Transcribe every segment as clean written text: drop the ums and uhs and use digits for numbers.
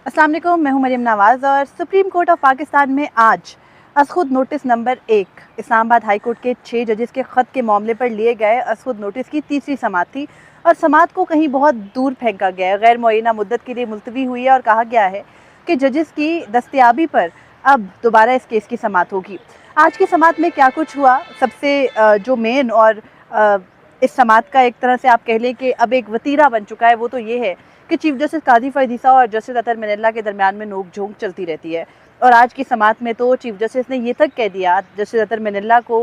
अस्सलाम वालेकुम, मैं हूं मरियम नवाज़ और सुप्रीम कोर्ट ऑफ पाकिस्तान में आज अज़खुद notice number 1 Islamabad high court के 6 जजेस के ख़त के मामले पर लिए गए अज़खुद नोटिस की तीसरी समाअत थी और समाअत को कहीं बहुत दूर फेंका गया है। गैर मुअय्यना मुद्दत के लिए मुलतवी हुई है और कहा गया है कि जजेस की दस्तयाबी पर अब दोबारा इस केस की समाअत होगी। आज की समाअत में क्या कुछ हुआ, सबसे जो मेन और इस समाअत का एक तरह से आप कह लें कि अब एक वतीरा बन चुका है, वो तो ये है कि चीफ जस्टिस कादी फ़ैज़ ईसा और जस्टिस अतर मिनल्ला के दरमियान में नोक झोंक चलती रहती है। और आज की समाअत में तो चीफ जस्टिस ने ये तक कह दिया जस्टिस अतर मिनल्ला को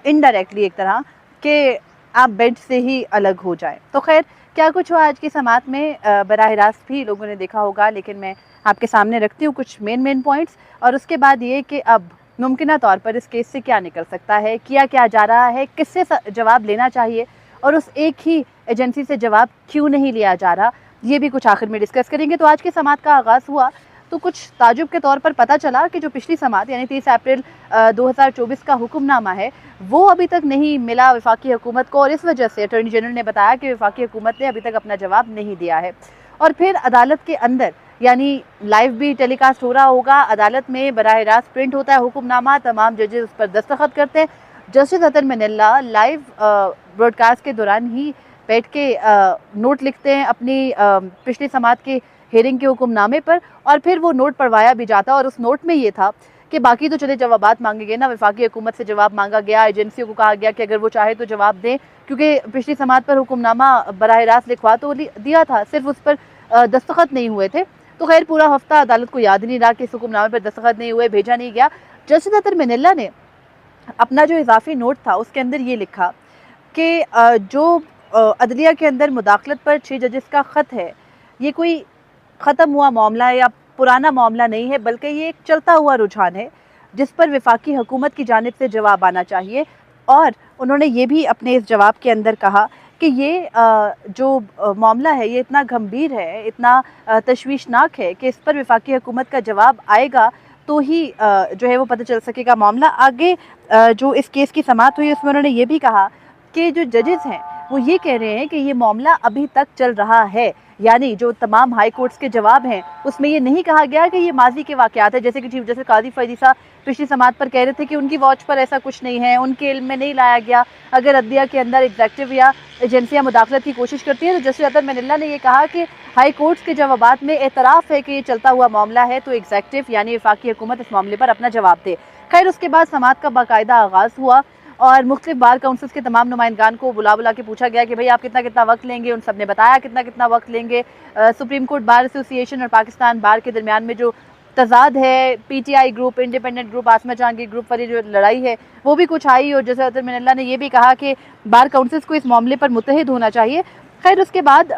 इनडायरेक्टली एक तरह कि आप बेंच से ही अलग हो जाएं। तो खैर क्या कुछ हुआ आज की समाअत में बराह रास्त भी लोगों ने देखा होगा, लेकिन मैं आपके सामने रखती हूँ कुछ मेन पॉइंट्स और उसके बाद ये कि अब मुमकिना तौर पर इस केस से क्या निकल सकता है, किया क्या जा रहा है, किससे जवाब लेना चाहिए और उस एक ही एजेंसी से जवाब क्यों नहीं लिया जा रहा, ये भी कुछ आखिर में डिस्कस करेंगे। तो आज की समाअत का आगाज़ हुआ तो कुछ ताजुब के तौर पर पता चला कि जो पिछली समाअत यानी 30 अप्रैल 2024 का हुक्मनामा है वो अभी तक नहीं मिला वफाकी हुकूमत को और इस वजह से अटॉर्नी जनरल ने बताया कि वफाकी हुकूमत ने अभी तक अपना जवाब नहीं दिया है। और फिर अदालत के अंदर यानी लाइव भी टेलीकास्ट हो रहा होगा, अदालत में बराह रास्त प्रिंट होता है हुक्मनामा, तमाम जजेस उस पर दस्तखत करते हैं। जस्टिस अतर मिनल्ला लाइव ब्रॉडकास्ट के दौरान ही बैठ के नोट लिखते हैं अपनी पिछली समाअत के हेयरिंग के हुक्मनामे पर और फिर वो नोट पढ़वाया भी जाता और उस नोट में ये था कि बाकी तो चले जवाबात मांगे गए ना, वफाकी हुकूमत से जवाब मांगा गया, एजेंसियों को कहा गया कि अगर वो चाहे तो जवाब दें, क्योंकि पिछली समाअत पर हुक्मनामा बराह रास्त लिखवा तो दिया था, सिर्फ उस पर दस्तखत नहीं हुए थे। तो खैर पूरा हफ्ता अदालत को याद नहीं रहा कि इस हुक्मनामे पर दस्तखत नहीं हुए, भेजा नहीं गया। जस्टिस अतर मिनल्ला ने अपना जो इजाफी नोट था उसके अंदर ये लिखा कि जो अदलिया के अंदर मुदाखलत पर 6 जजेस का ख़त है, ये कोई ख़त्म हुआ मामला है या पुराना मामला नहीं है, बल्कि ये एक चलता हुआ रुझान है जिस पर वफाकी हुकूमत की जानिब से जवाब आना चाहिए। और उन्होंने ये भी अपने इस जवाब के अंदर कहा कि ये जो मामला है ये इतना गंभीर है, इतना तशवीशनाक है कि इस पर वफाकी हुकूमत का जवाब आएगा तो ही जो है वो पता चल सकेगा मामला आगे। जो इस केस की समाअत हुई उसमें उन्होंने ये भी कहा कि जो जजेस हैं वो ये कह रहे हैं कि ये मामला अभी तक चल रहा है, यानी जो तमाम हाई कोर्ट्स के जवाब हैं उसमें ये नहीं कहा गया कि ये माजी के वाक़यात है, जैसे कि चीफ जस्टिस कादी फ़ैज़ ईसा पिछली समाअत पर कह रहे थे कि उनकी वॉच पर ऐसा कुछ नहीं है, उनके इल्म में नहीं लाया गया। अगर अदलिया के अंदर एग्जेक्टिव या एजेंसियाँ मुदाखलत की कोशिश करती हैं तो जस्टिस अतर मिनल्ला ने ये कहा कि हाई कोर्ट्स के जवाबात में एतराफ़ है कि ये चलता हुआ मामला है, तो एग्जेक्टिव यानी वफाकी हुकूमत इस मामले पर अपना जवाब दे। खैर उसके बाद समाअत का बाकायदा आगाज़ हुआ और मुख्तलिफ बार काउंसिल्स के तमाम नुमाइंदगान को बुला के पूछा गया कि भाई आप कितना कितना वक्त लेंगे, उन सब ने बताया कितना कितना वक्त लेंगे। सुप्रीम कोर्ट बार एसोसिएशन और पाकिस्तान बार के दरमियान में जो तजाद है, पीटीआई ग्रुप, इंडिपेंडेंट ग्रुप, आसमा जहांगीर ग्रुप वाली जो लड़ाई है वो भी कुछ आई और जैसे अतर मिनल्ला ने ये भी कहा कि बार काउंसिल्स को इस मामले पर मुत्तहिद होना चाहिए। खैर उसके बाद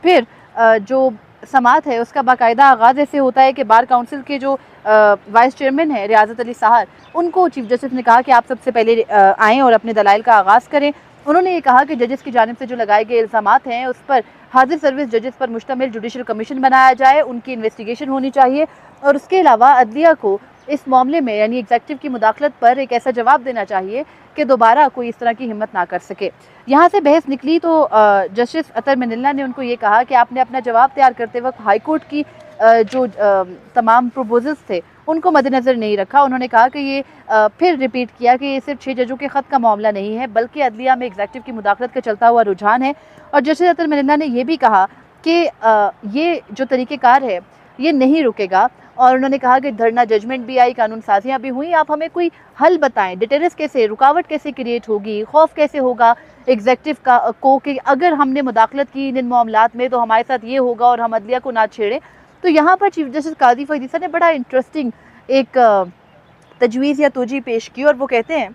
फिर जो समाअत है उसका बाकायदा आगाज़ ऐसे होता है कि बार काउंसिल के जो वाइस चेयरमैन है रियाजत अली साहर, उनको चीफ जस्टिस ने कहा कि आप सबसे पहले आएँ और अपने दलाइल का आगाज़ करें। उन्होंने ये कहा कि जजेस की जानिब से जो लगाए गए इल्ज़ामात हैं उस पर हाजिर सर्विस जजेस पर मुश्तमिल जुडिशल कमीशन बनाया जाए, उनकी इन्वेस्टिगेशन होनी चाहिए और उसके अलावा अदलिया को इस मामले में यानी एग्जेक्टिव की मुदाखलत पर एक ऐसा जवाब देना चाहिए कि दोबारा कोई इस तरह की हिम्मत ना कर सके। यहाँ से बहस निकली तो जस्टिस अतर मिनल्ला ने उनको ये कहा कि आपने अपना जवाब तैयार करते वक्त हाई कोर्ट की जो तमाम प्रपोजल्स थे उनको मद्देनज़र नहीं रखा। उन्होंने कहा कि ये फिर रिपीट किया कि ये सिर्फ 6 जजों के ख़त का मामला नहीं है बल्कि अदलिया में एग्जेक्टिव की मुदाखलत का चलता हुआ रुझान है। और जस्टिस अतर मिनल्ला ने यह भी कहा कि ये जो तरीक़ेकार है ये नहीं रुकेगा और उन्होंने कहा कि धरना जजमेंट भी आई, कानून साजियाँ भी हुई, आप हमें कोई हल बताएं, डिटेरेंस कैसे, रुकावट कैसे क्रिएट होगी, खौफ कैसे होगा एग्जेक्टिव का को कि अगर हमने मुदाखलत की इन मामलात में तो हमारे साथ ये होगा और हम अदलिया को ना छेड़ें। तो यहाँ पर चीफ जस्टिस कादी फ़ैज़ ईसा ने बड़ा इंटरेस्टिंग एक तजवीज़ या तोजी पेश की और वो कहते हैं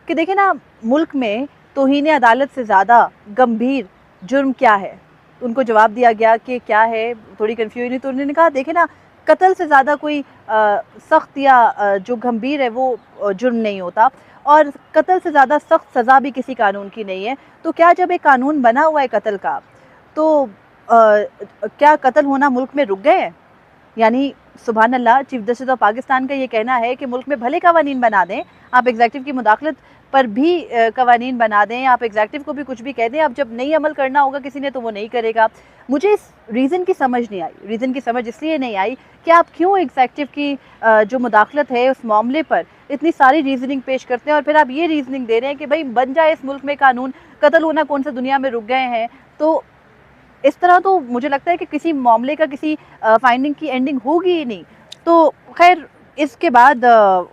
कि देखें ना, मुल्क में तौहीन अदालत से ज़्यादा गंभीर जुर्म क्या है। उनको जवाब दिया गया कि क्या है, थोड़ी कन्फ्यूजन हुई तो उन्होंने कहा देखें ना, कत्ल से ज़्यादा कोई सख्त या जो गंभीर है वो जुर्म नहीं होता और कत्ल से ज़्यादा सख्त सज़ा भी किसी कानून की नहीं है। तो क्या जब एक कानून बना हुआ है कत्ल का तो क्या कत्ल होना मुल्क में रुक गए हैं? यानी सुभान अल्लाह, चीफ जस्टिस ऑफ पाकिस्तान का ये कहना है कि मुल्क में भले कवानीन बना दें, आप एग्जेक्टिव की मुदाखलत पर भी कवानीन बना दें, आप एग्जेक्टिव को भी कुछ भी कह दें, अब जब नहीं अमल करना होगा किसी ने तो वो नहीं करेगा। मुझे इस रीज़न की समझ नहीं आई। रीज़न की समझ इसलिए नहीं आई कि आप क्यों एग्जेक्टिव की जो मुदाखलत है उस मामले पर इतनी सारी रीजनिंग पेश करते हैं और फिर आप ये रीजनिंग दे रहे हैं कि भाई बन जाए इस मुल्क में कानून, कत्ल होना कौन सा दुनिया में रुक गए हैं। तो इस तरह तो मुझे लगता है कि किसी मामले का किसी फाइंडिंग की एंडिंग होगी ही नहीं। तो खैर इसके बाद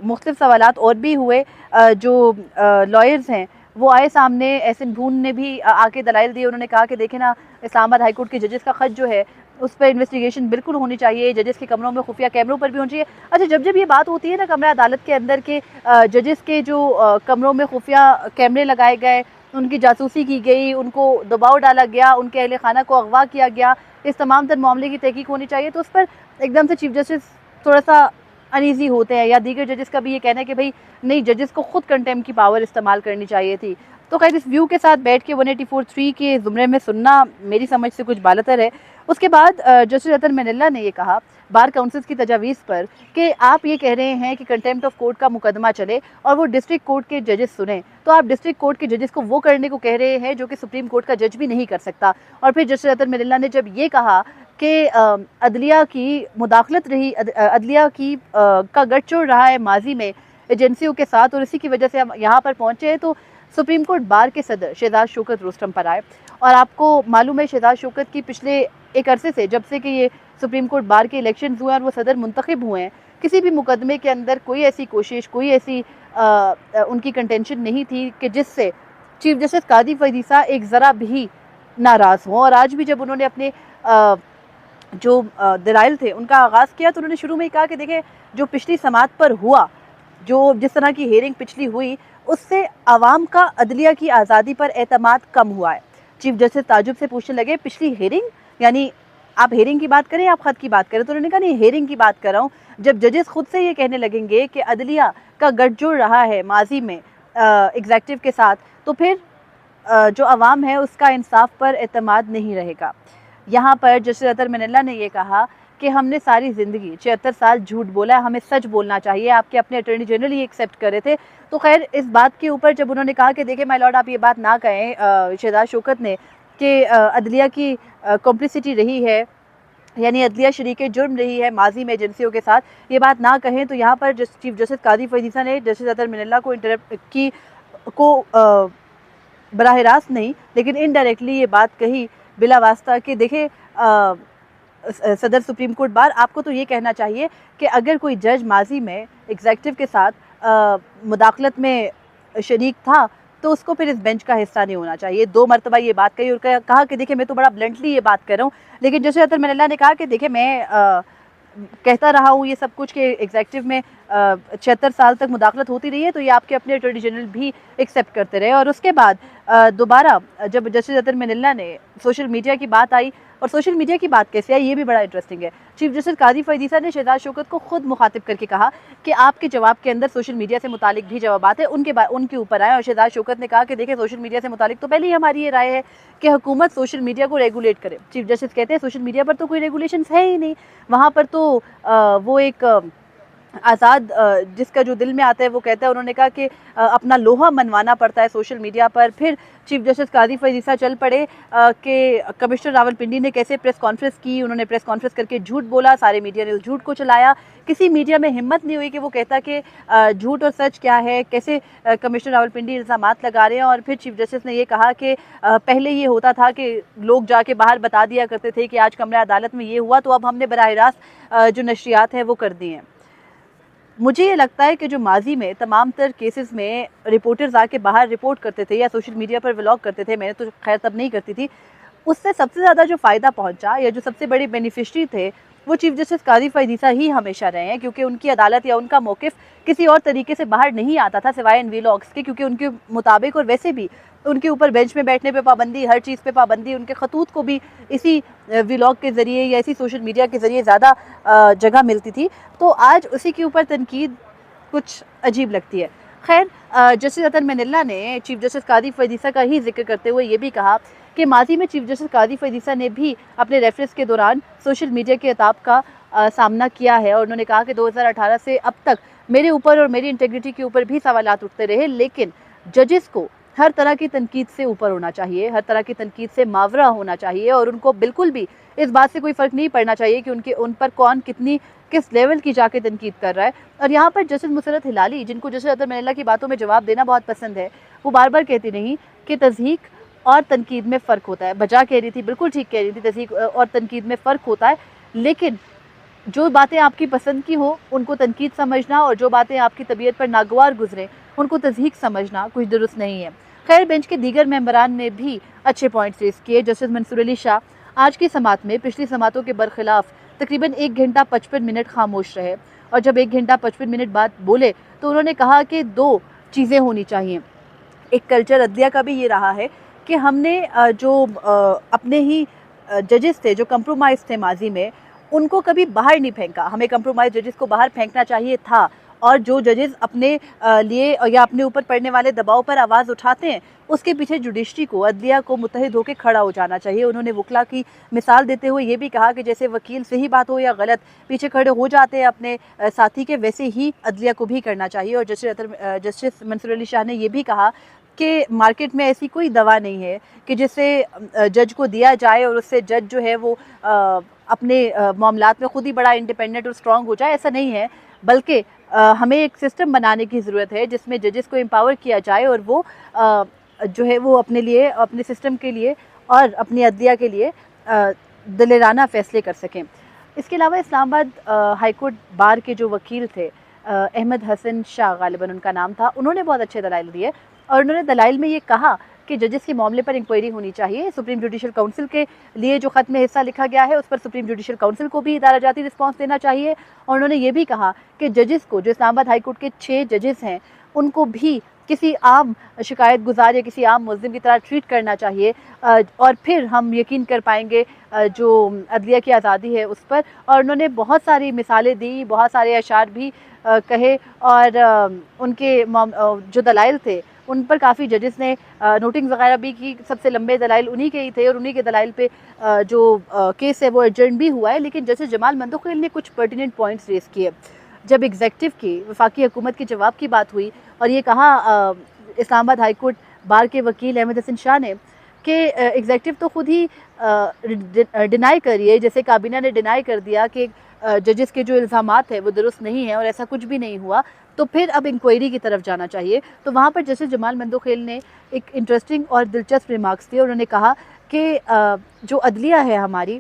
मुख्तलिफ सवालात और भी हुए। जो लॉयर्स हैं वो आए सामने। एहसन भून ने भी आके दलाइल दिए। उन्होंने कहा कि देखें ना, इस्लामाबाद हाई कोर्ट के जजेस का ख़त जो है उस पर इन्वेस्टिगेशन बिल्कुल होनी चाहिए, जजेस के कमरों में खुफिया कैमरों पर भी होनी चाहिए। अच्छा, जब ये बात होती है ना कमरा अदालत के अंदर के जजेस के जो कमरों में खुफिया कैमरे लगाए गए, उनकी जासूसी की गई, उनको दबाव डाला गया, उनके अहले खाना को अगवा किया गया, इस तमाम तर मामले की तहकीक होनी चाहिए, तो उस पर एकदम से चीफ जस्टिस थोड़ा सा अनईजी होते हैं। या दीगर जजेस का भी ये कहना है कि भाई नहीं, जजेस को खुद कंटेम्प्ट की पावर इस्तेमाल करनी चाहिए थी। तो खैर इस व्यू के साथ बैठ के 184(3) के ज़ुमरे में सुनना मेरी समझ से कुछ बालतर है। उसके बाद जस्टिस अतर मैनिल्ला ने ये कहा बार काउंसिल्स की तजावीज़ पर कि आप ये कह रहे हैं कि कंटेम्प्ट ऑफ कोर्ट का मुकदमा चले और वो डिस्ट्रिक्ट कोर्ट के जजेस सुने, तो आप डिस्ट्रिक्ट कोर्ट के जजेस को वो करने को कह रहे हैं जो कि सुप्रीम कोर्ट का जज भी नहीं कर सकता। और फिर जस्टिस अतर मैनिल्ला ने जब ये कहा कि अदलिया की मुदाखलत रही, अदलिया की का गठजोड़ रहा है माजी में एजेंसियों के साथ और इसी की वजह से हम यहाँ पर पहुँचे हैं, तो सुप्रीम कोर्ट बार के सदर शहजाद शौकत रुस्तम पर आए। और आपको मालूम है शहजाद शौकत की पिछले एक अरसे से, जब से कि ये सुप्रीम कोर्ट बार के इलेक्शन हुए और वो सदर मुंतखब हुए हैं, किसी भी मुकदमे के अंदर कोई ऐसी कोशिश, कोई ऐसी उनकी कंटेंशन नहीं थी कि जिससे चीफ जस्टिस कादी फैज़ीसा एक ज़रा भी नाराज़ हों। और आज भी जब उन्होंने अपने जो दलाइल थे उनका आगाज़ किया तो उन्होंने शुरू में ही कहा कि देखें, जो पिछली समात पर हुआ, जो जिस तरह की हेयरिंग पिछली हुई, उससे आवाम का अदलिया की आज़ादी पर एतमाद कम हुआ है। चीफ जस्टिस ताजुब से पूछने लगे पिछली हेयरिंग, यानी आप हेयरिंग की बात करें, आप ख़त की बात करें? तो उन्होंने कहा नहीं, हेयरिंग की बात कर रहा हूँ। जब जजेस खुद से ये कहने लगेंगे कि अदलिया का गठजोड़ रहा है माजी में एग्जेक्टिव के साथ, तो फिर जो आवाम है उसका इंसाफ पर एतमाद नहीं रहेगा। यहाँ पर जस्टिस अतर मैनिल्ला ने यह कहा कि हमने सारी ज़िंदगी 76 साल झूठ बोला है, हमें सच बोलना चाहिए। आपके अपने अटॉर्नी जनरल ही एक्सेप्ट करे थे। तो खैर इस बात के ऊपर जब उन्होंने कहा कि देखिए माय लॉर्ड, आप ये बात ना कहें शहजाद शौकत ने कि अदलिया की कॉम्प्लिसिटी रही है, यानी अदलिया शरीक जुर्म रही है माजी में एजेंसियों के साथ, ये बात ना कहें। तो यहाँ पर चीफ जस्टिस कादी फैज़ीसा ने जस्टिस अतर मैनिल्ला को इंटरप्ट की को बराह रास्त नहीं लेकिन इनडायरेक्टली ये बात कही बिला वास्ता कि देखें सदर सुप्रीम कोर्ट बार, आपको तो ये कहना चाहिए कि अगर कोई जज माजी में एग्जेक्टिव के साथ मुदाखलत में शरीक था तो उसको फिर इस बेंच का हिस्सा नहीं होना चाहिए। 2 मरतबा ये बात कही और कहा कि देखिए मैं तो बड़ा ब्लंटली ये बात कर रहा हूँ, लेकिन जस्टिस अतर मैनिल्ला ने कहा कि देखिए मैं कहता रहा हूँ ये सब कुछ कि एग्जेक्टिव में 76 साल तक मुदाखलत होती रही है, तो ये आपके अपने अटॉर्नी जनरल भी एक्सेप्ट करते रहे। और उसके बाद दोबारा जब जस्टिस अतर मैनिल्ला ने सोशल मीडिया की बात आई, और सोशल मीडिया की बात कैसे आई ये भी बड़ा इंटरेस्टिंग है। चीफ जस्टिस कादी फैज़ीसा ने शहजाद शौकत को खुद मुखातिब करके कहा कि आपके जवाब के अंदर सोशल मीडिया से मुतालिक भी जवाबात है, उनके ऊपर आए। और शहजाद शौकत ने कहा कि देखिए सोशल मीडिया से मुतालिक तो पहले ही हमारी ये राय है कि हुकूमत सोशल मीडिया को रेगुलेट करे। चीफ जस्टिस कहते हैं सोशल मीडिया पर तो कोई रेगुलेशन है ही नहीं, वहाँ पर तो वो एक आज़ाद जिसका जो दिल में आता है वो कहता है। उन्होंने कहा कि अपना लोहा मनवाना पड़ता है सोशल मीडिया पर। फिर चीफ जस्टिस कादी फैज़ीसा चल पड़े कि कमिश्नर रावलपिंडी ने कैसे प्रेस कॉन्फ्रेंस की, उन्होंने प्रेस कॉन्फ्रेंस करके झूठ बोला, सारे मीडिया ने उस झूठ को चलाया। किसी मीडिया में हिम्मत नहीं हुई कि वो कहता कि झूठ और सच क्या है, कैसे कमिश्नर रावलपिंडी इल्ज़ामात लगा रहे हैं। और फिर चीफ जस्टिस ने ये कहा कि पहले ये होता था कि लोग जाके बाहर बता दिया करते थे कि आज कमरा अदालत में ये हुआ, तो अब हमने बराह रास्त जो नशरियात हैं वो कर दी हैं। मुझे ये लगता है कि जो माजी में तमाम तर केसेस में रिपोर्टर्स आके बाहर रिपोर्ट करते थे या सोशल मीडिया पर व्लॉग करते थे, मैंने तो खैर तब नहीं करती थी, उससे सबसे ज़्यादा जो फ़ायदा पहुंचा या जो सबसे बड़े बेनिफिशरी थे वो चीफ जस्टिस कादी फैज़ीसा ही हमेशा रहे हैं, क्योंकि उनकी अदालत या उनका मौक़िफ़ किसी और तरीके से बाहर नहीं आता था सिवाय इन व्लॉग्स के, क्योंकि उनके मुताबिक और वैसे भी उनके ऊपर बेंच में बैठने पे पाबंदी, हर चीज़ पे पाबंदी, उनके खतूत को भी इसी व्लॉग के ज़रिए या इसी सोशल मीडिया के ज़रिए ज़्यादा जगह मिलती थी। तो आज उसी के ऊपर तनकीद कुछ अजीब लगती है। खैर जस्टिस अतर मैनिल्ला ने चीफ जस्टिस कादी फैज़ीसा का ही जिक्र करते हुए ये भी कहा कि माजी में चीफ जस्टिस कादी फैज़ीसा ने भी अपने रेफरेंस के दौरान सोशल मीडिया के अताब का सामना किया है। और उन्होंने कहा कि 2018 से अब तक मेरे ऊपर और मेरी इंटेग्रिटी के ऊपर भी सवालात उठते रहे, लेकिन जजेस को हर तरह की तनकीद से ऊपर होना चाहिए, हर तरह की तनकीद से मावरा होना चाहिए और उनको बिल्कुल भी इस बात से कोई फ़र्क नहीं पड़ना चाहिए कि उन पर कौन कितनी किस लेवल की जाके तनकीद कर रहा है। और यहाँ पर जस्टिस मुसर्रत हिलाली, जिनको जस्टिस अतर मैनल्ला की बातों में जवाब देना बहुत पसंद है, वो बार बार कहती नहीं कि तज़हीक और तनकीद में फ़र्क होता है। बजा कह रही थी, बिल्कुल ठीक कह रही थी, तज़हीक और तनकीद में फ़र्क होता है, लेकिन जो बातें आपकी पसंद की हो उनको तनकीद समझना और जो बातें आपकी तबीयत पर नागवार गुजरें उनको तज़हीक समझना कुछ दुरुस्त नहीं है। खैर, बेंच के दीगर मेंबरान ने भी अच्छे पॉइंट्स रेज़ किए। जस्टिस मंसूर अली शाह आज की समात में पिछली समातों के बरखिलाफ तकरीबन 1 घंटा 55 मिनट खामोश रहे और जब 1 घंटा 55 मिनट बाद बोले तो उन्होंने कहा कि 2 चीज़ें होनी चाहिए। एक कल्चर अदलिया का भी ये रहा है कि हमने जो अपने ही जजेस थे जो कंप्रोमाइज़ थे माजी में, उनको कभी बाहर नहीं फेंका। हमें कंप्रोमाइज़ जजेस को बाहर फेंकना चाहिए था और जो जजेस अपने लिए या अपने ऊपर पड़ने वाले दबाव पर आवाज़ उठाते हैं उसके पीछे जुडिशरी को, अदलिया को मुत्तहिद होकर खड़ा हो जाना चाहिए। उन्होंने वकला की मिसाल देते हुए ये भी कहा कि जैसे वकील सही बात हो या गलत पीछे खड़े हो जाते हैं अपने साथी के, वैसे ही अदलिया को भी करना चाहिए। और जस्टिस मंसूर अली शाह ने यह भी कहा कि मार्केट में ऐसी कोई दवा नहीं है कि जिसे जज को दिया जाए और उससे जज जो है वो अपने मामलात में खुद ही बड़ा इंडिपेंडेंट और स्ट्रॉन्ग हो जाए। ऐसा नहीं है, बल्कि हमें एक सिस्टम बनाने की ज़रूरत है जिसमें जजेस को एम्पावर किया जाए और वो जो है वो अपने लिए, अपने सिस्टम के लिए और अपनी अदलिया के लिए दिलेराना फ़ैसले कर सकें। इसके अलावा इस्लामाबाद हाईकोर्ट बार के जो वकील थे, अहमद हसन शाह गालिबन उनका नाम था, उन्होंने बहुत अच्छे दलाइल दिए और उन्होंने दलाइल में ये कहा कि जजेस के मामले पर इंक्वायरी होनी चाहिए। सुप्रीम जुडिशल काउंसिल के लिए जो ख़त में हिस्सा लिखा गया है उस पर सुप्रीम जुडिशल काउंसिल को भी इदारा जाती रिस्पॉन्स देना चाहिए। और उन्होंने ये भी कहा कि जजेस को, जो इस्लामाबाद हाईकोर्ट के 6 जजेस हैं, उनको भी किसी आम शिकायत गुजार या किसी आम मुल्ज़िम की तरह ट्रीट करना चाहिए और फिर हम यकीन कर पाएंगे जो अदलिया की आज़ादी है उस पर। और उन्होंने बहुत सारी मिसालें दी, बहुत सारे अशार भी कहे और उनके जो दलाइल थे उन पर काफ़ी जजेस ने नोटिंग वगैरह भी की। सबसे लंबे दलाइल उन्हीं के ही थे और उन्हीं के दलाइल पे जो केस है वो एडजर्न भी हुआ है। लेकिन जैसे जमाल मंदोखिल ने कुछ पर्टिनेंट पॉइंट्स रेज़ किए जब एग्जेक्टिव की, वफाकी हुकूमत के जवाब की बात हुई और ये कहा इस्लामाबाद हाईकोर्ट बार के वकील अहमद हसन शाह ने कि एग्जेक्टिव तो खुद ही डिनाई करिए, जैसे काबीना ने डिनाई कर दिया कि जजेस के जो इल्ज़ामात हैं वो दुरुस्त नहीं है और ऐसा कुछ भी नहीं हुआ, तो फिर अब इंक्वायरी की तरफ जाना चाहिए। तो वहाँ पर जस्टिस जमाल मंदोखिल ने एक इंटरेस्टिंग और दिलचस्प रिमार्क्स दिए। उन्होंने कहा कि जो अदलिया है हमारी,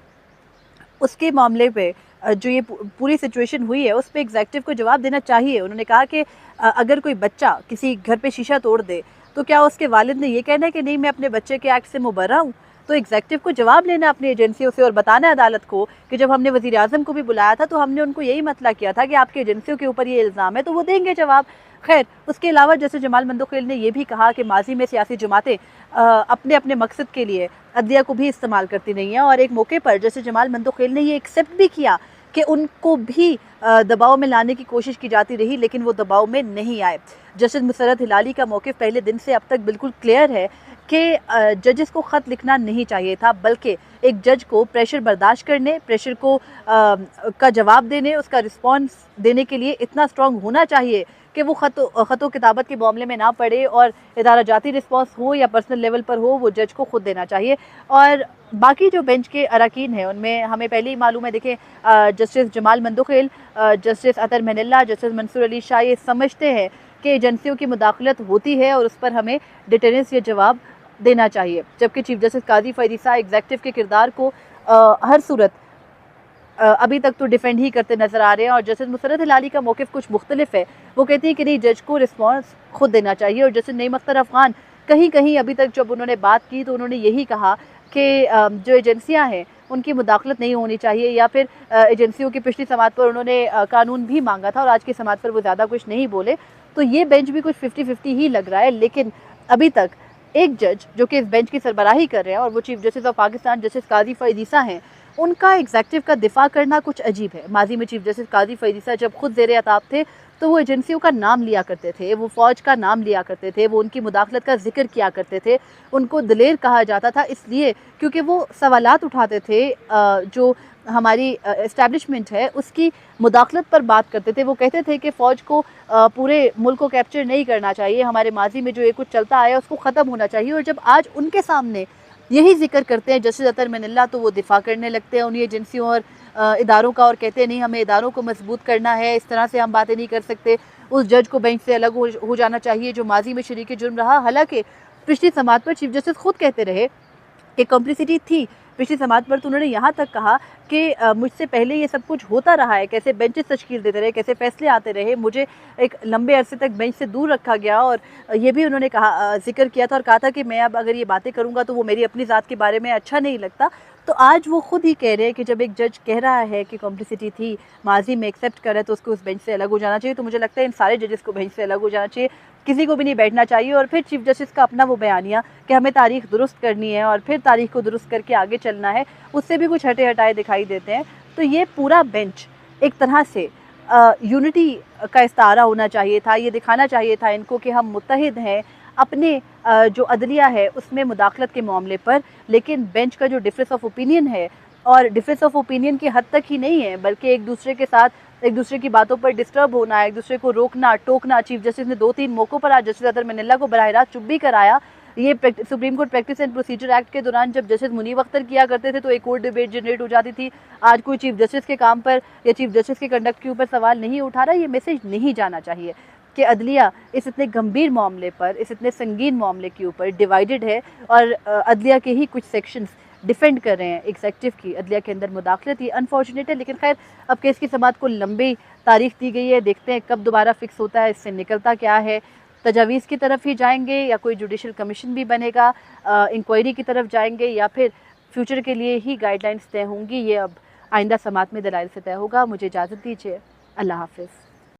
उसके मामले पे जो ये पूरी सिचुएशन हुई है उस पर एग्जेक्टिव को जवाब देना चाहिए। उन्होंने कहा कि अगर कोई बच्चा किसी घर पे शीशा तोड़ दे तो क्या उसके वालिद ने ये कहना है कि नहीं मैं अपने बच्चे के एक्ट से मुबर्रा हूँ? तो एग्जेक्टिव को जवाब लेना अपनी एजेंसियों से और बताना अदालत को कि जब हमने वज़ीर आज़म को भी बुलाया था तो हमने उनको यही मतला किया था कि आपकी एजेंसियों के ऊपर ये इल्ज़ाम है, तो वो देंगे जवाब। खैर, उसके अलावा जैसे जमाल मंदोखिल ने यह भी कहा कि माजी में सियासी जमातें अपने अपने मकसद के लिए अदलिया को भी इस्तेमाल करती नहीं हैं और एक मौके पर जैसे जमाल मंदोखिल ने ये एक्सेप्ट भी किया कि उनको भी दबाव में लाने की कोशिश की जाती रही लेकिन वो दबाव में नहीं आए। जस्टिस मुसर्रत हिलाली का मौक़िफ़ पहले दिन से अब तक बिल्कुल क्लियर है कि जजेस को ख़त लिखना नहीं चाहिए था, बल्कि एक जज को प्रेशर बर्दाश्त करने, प्रेशर को का जवाब देने, उसका रिस्पॉन्स देने के लिए इतना स्ट्रॉन्ग होना चाहिए कि वो ख़तो किताबत के मामले में ना पड़े और इदारा जाती रिस्पॉन्स हो या पर्सनल लेवल पर हो, वो जज को खुद देना चाहिए। और बाकी जो बेंच के अरकान हैं उनमें हमें पहले ही मालूम है, देखें जस्टिस जमाल मंदोखिल, जस्टिस अतर मैनल्ला, जस्टिस मंसूर अली शाह ये समझते हैं कि एजेंसियों की मुदाखलत होती है और उस पर हमें डिटेरेंस या जवाब देना चाहिए, जबकि चीफ जस्टिस काजी फैज़ ईसा एग्जेक्टिव के किरदार को हर सूरत अभी तक तो डिफेंड ही करते नज़र आ रहे हैं। और जस्टिस मुसर्रत हिलाली का मौक़िफ़ कुछ मुख्तलिफ है, वो कहती है कि नहीं, जज को रिस्पॉन्स खुद देना चाहिए। और जस्टिस नईम अख्तर अफ़गान कहीं कहीं अभी तक जब उन्होंने बात की तो उन्होंने यही कहा कि जो एजेंसियाँ हैं उनकी मुदाखलत नहीं होनी चाहिए, या फिर एजेंसियों की पिछली समात पर उन्होंने कानून भी मांगा था और आज की समात पर वो ज़्यादा कुछ नहीं बोले। तो ये बेंच भी कुछ 50-50 ही लग रहा है। लेकिन अभी तक एक जज जो कि इस बेंच की सरबराही कर रहे हैं और वो chief justice of Pakistan justice Qazi Faez Isa हैं, उनका एग्जेक्टिव का दिफा करना कुछ अजीब है। माजी में चीफ जस्टिस काजी फैज़ ईसा जब खुद ज़ेरे अताब थे तो वो एजेंसियों का नाम लिया करते थे, वो फ़ौज का नाम लिया करते थे, वो उनकी मुदाखलत का जिक्र किया करते थे। उनको दिलेर कहा जाता था इसलिए क्योंकि वो सवालात उठाते थे जो हमारी इस्टेब्लिशमेंट है उसकी मुदाखलत पर बात करते थे। वो कहते थे कि फ़ौज को पूरे मुल्क को कैप्चर नहीं करना चाहिए, हमारे माजी में जो ये कुछ चलता आया उसको ख़त्म होना चाहिए। और जब आज उनके सामने यही जिक्र करते हैं जस्टिस अतर मिनल्ला, तो वो दिफा करने लगते हैं उन एजेंसियों और इदारों का, और कहते हैं नहीं, हमें इदारों को मजबूत करना है, इस तरह से हम बातें नहीं कर सकते, उस जज को बेंच से अलग हो जाना चाहिए जो माजी में शरीक जुर्म रहा। हालांकि पिछली समात पर चीफ जस्टिस खुद कहते रहे कि कॉम्प्लिसिटी थी पिछली समात पर। तो उन्होंने यहाँ तक कहा कि मुझसे पहले ये सब कुछ होता रहा है, कैसे बेंचेस तश्कील देते रहे, कैसे फैसले आते रहे, मुझे एक लंबे अरसे तक बेंच से दूर रखा गया। और ये भी उन्होंने कहा, जिक्र किया था और कहा था कि मैं अब अगर ये बातें करूँगा तो वो मेरी अपनी ज़ात के बारे में अच्छा नहीं लगता। तो आज वो खुद ही कह रहे हैं कि जब एक जज कह रहा है कि कॉम्प्लिसिटी थी, माजी में एक्सेप्ट कर रहा है, तो उसको उस बेंच से अलग हो जाना चाहिए। तो मुझे लगता है इन सारे जजेस को बेंच से अलग हो जाना चाहिए, किसी को भी नहीं बैठना चाहिए। और फिर चीफ जस्टिस का अपना वो बयानिया कि हमें तारीख दुरुस्त करनी है और फिर तारीख को दुरुस्त करके आगे चलना है, उससे भी कुछ हटे हटाए दिखाई देते हैं। तो ये पूरा बेंच एक तरह से यूनिटी का इस्तारा होना चाहिए था, ये दिखाना चाहिए था इनको कि हम मुत्तहिद हैं अपने जो अदलिया है उसमें मुदाखलत के मामले पर। लेकिन बेंच का जो डिफरेंस ऑफ ओपिनियन है, और डिफरेंस ऑफ ओपिनियन की हद तक ही नहीं है बल्कि एक दूसरे के साथ एक दूसरे की बातों पर डिस्टर्ब होना, एक दूसरे को रोकना टोकना। चीफ जस्टिस ने 2-3 मौक़ों पर आज जस्टिस अतर मिनल्ला को बराह रास्त चुप भी कराया। ये supreme court practice and procedure act के दौरान जब जस्टिस मुनीब अख्तर किया करते थे तो एक और डिबेट जनरेट हो जाती थी। आज कोई चीफ जस्टिस के काम पर या चीफ जस्टिस के कंडक्ट के ऊपर सवाल नहीं उठा रहा। ये मैसेज नहीं जाना चाहिए कि अदलिया इस इतने गंभीर मामले पर, इस इतने संगीन मामले के ऊपर डिवाइडेड है और अदलिया के ही कुछ सेक्शंस डिफेंड कर रहे हैं एग्जेक्टिव की अदलिया के अंदर मुदाखलत। ये अनफॉर्चुनेट है, लेकिन खैर अब केस की समाअत को लंबी तारीख दी गई है, देखते हैं कब दोबारा फिक्स होता है, इससे निकलता क्या है। तजावीज़ की तरफ ही जाएंगे या कोई जुडिशल कमीशन भी बनेगा, इंक्वायरी की तरफ जाएंगे, या फिर फ्यूचर के लिए ही गाइडलाइंस तय होंगी, ये अब आइंदा समाअत में दलाइल से तय होगा। मुझे इजाज़त दीजिए, अल्लाह हाफिज़।